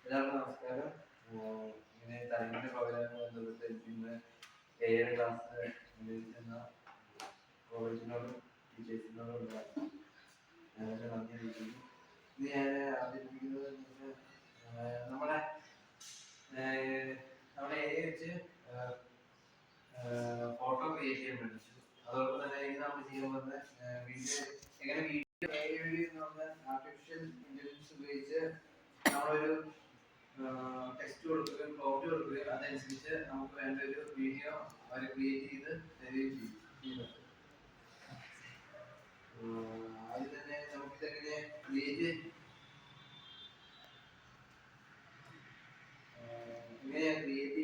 എല്ലാവർക്കും നമസ്കാരം. ഇങ്ങനെ തലങ്ങളുടെ പ്രോഗ്രാമുമായി ബന്ധപ്പെട്ട് ഇന്ന് AI ക്ലാസ് അനുവദിക്കുന്ന കോളേജിനോടും ടീച്ചേഴ്സിനോടും ഞങ്ങൾക്ക് നന്ദി അറിയിക്കുന്നു. ഇന്ന് ഞാൻ അവതരിപ്പിക്കുന്നത് നമ്മുടെ AI വെച്ച് ഫോട്ടോ ക്രിയേറ്റ് ചെയ്യാൻ പഠിച്ചു. അതോടൊപ്പം തന്നെ ഇനി നമ്മൾ ചെയ്യാൻ പോകുന്ന വീഡിയോ എങ്ങനെ വീഡിയോ ആർട്ടിഫിഷ്യൽ ഇന്റലിജൻസ് ഉപയോഗിച്ച് നമ്മളൊരു ടെക്സ്റ്റ് കൊടുക്കുകയും പ്രോംപ്റ്റ് കൊടുക്കുകയും അതനുസരിച്ച് നമുക്ക് വേണ്ട ഒരു വീഡിയോ അവർ ക്രിയേറ്റ് ചെയ്ത് തരികയും ചെയ്യുന്നുണ്ട്. ആദ്യം തന്നെ നമുക്കിതെങ്ങനെ എങ്ങനെയാണ് ക്രിയേറ്റ്